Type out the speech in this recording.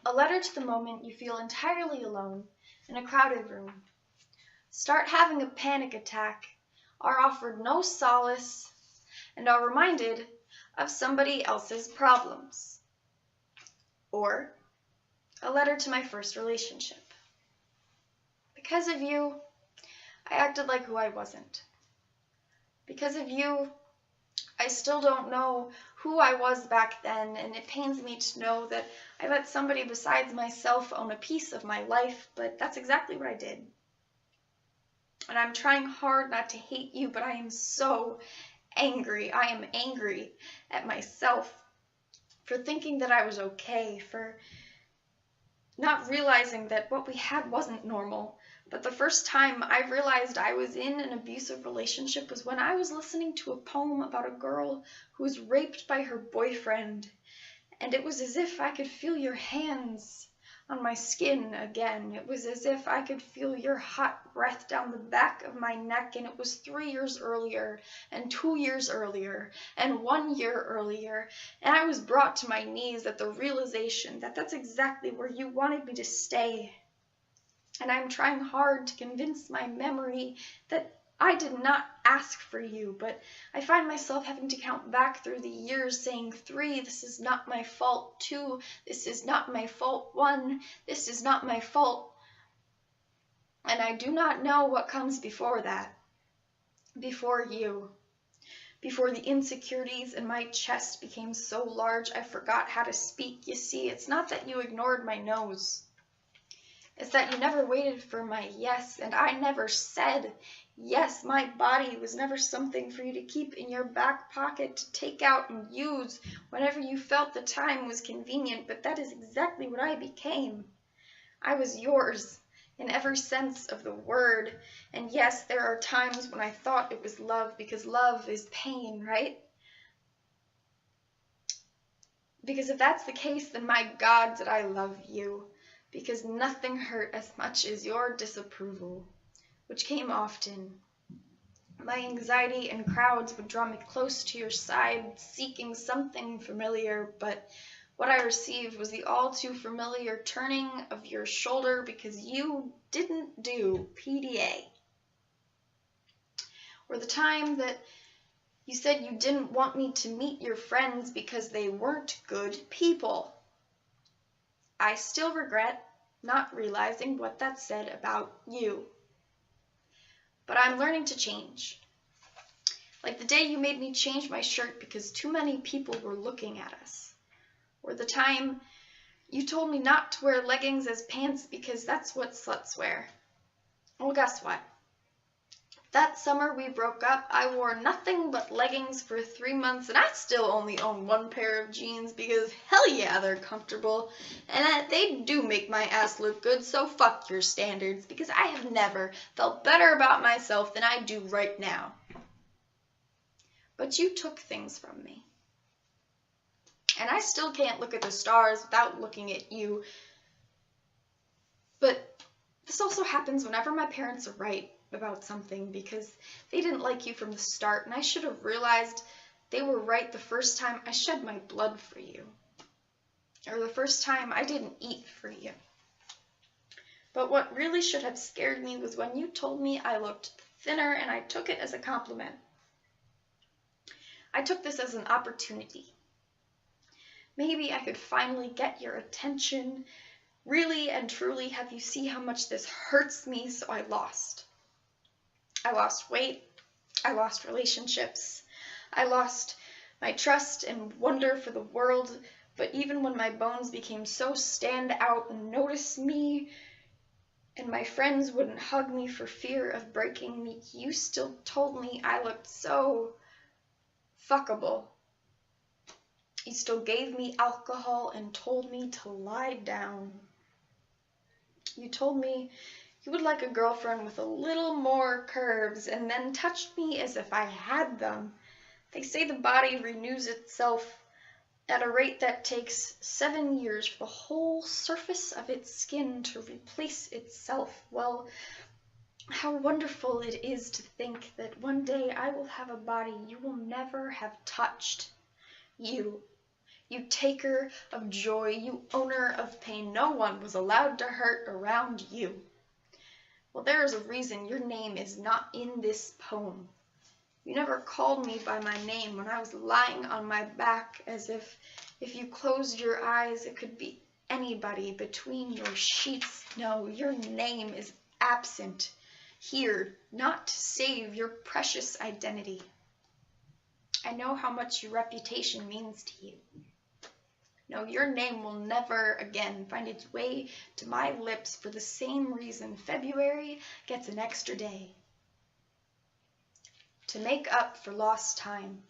A letter to the moment you feel entirely alone in a crowded room. Start having a panic attack, are offered no solace, and are reminded of somebody else's problems. Or a letter to my first relationship. Because of you, I acted like who I wasn't. Because of you, I still don't know who I was back then, and it pains me to know that I let somebody besides myself own a piece of my life, but that's exactly what I did. And I'm trying hard not to hate you, but I am so angry. I am angry at myself for thinking that I was okay, for not realizing that what we had wasn't normal. But the first time I realized I was in an abusive relationship was when I was listening to a poem about a girl who was raped by her boyfriend. And it was as if I could feel your hands on my skin again. It was as if I could feel your hot breath down the back of my neck. And it was 3 years earlier, and 2 years earlier, and 1 year earlier. And I was brought to my knees at the realization that that's exactly where you wanted me to stay. And I'm trying hard to convince my memory that I did not ask for you, but I find myself having to count back through the years saying 3, this is not my fault, 2, this is not my fault, 1, this is not my fault. And I do not know what comes before that, before you, before the insecurities in my chest became so large I forgot how to speak. You see, it's not that you ignored my no's. It's that you never waited for my yes, and I never said yes. My body was never something for you to keep in your back pocket to take out and use whenever you felt the time was convenient, but that is exactly what I became. I was yours in every sense of the word, and yes, there are times when I thought it was love, because love is pain, right? Because if that's the case, then my God, did I love you. Because nothing hurt as much as your disapproval, which came often. My anxiety and crowds would draw me close to your side, seeking something familiar, but what I received was the all too familiar turning of your shoulder because you didn't do PDA. Or the time that you said you didn't want me to meet your friends because they weren't good people. I still regret not realizing what that said about you. But I'm learning to change. Like the day you made me change my shirt because too many people were looking at us. Or the time you told me not to wear leggings as pants because that's what sluts wear. Well, guess what? That summer we broke up, I wore nothing but leggings for 3 months, and I still only own 1 pair of jeans because hell yeah, they're comfortable, and they do make my ass look good, so fuck your standards, because I have never felt better about myself than I do right now. But you took things from me. And I still can't look at the stars without looking at you. But this also happens whenever my parents are right about something, because they didn't like you from the start, and I should have realized they were right the first time I shed my blood for you, or the first time I didn't eat for you. But what really should have scared me was when you told me I looked thinner, and I took it as a compliment. I took this as an opportunity. Maybe I could finally get your attention, really and truly have you see how much this hurts me, so I lost. I lost weight, I lost relationships, I lost my trust and wonder for the world, but even when my bones became so stand out and notice me, and my friends wouldn't hug me for fear of breaking me, you still told me I looked so fuckable. You still gave me alcohol and told me to lie down. You told me you would like a girlfriend with a little more curves, and then touched me as if I had them. They say the body renews itself at a rate that takes 7 years for the whole surface of its skin to replace itself. Well, how wonderful it is to think that one day I will have a body you will never have touched. You You taker of joy, you owner of pain, no one was allowed to hurt around you. Well, there is a reason your name is not in this poem. You never called me by my name when I was lying on my back, as if you closed your eyes it could be anybody between your sheets. No, your name is absent here, not to save your precious identity. I know how much your reputation means to you. No, your name will never again find its way to my lips for the same reason February gets an extra day. To make up for lost time.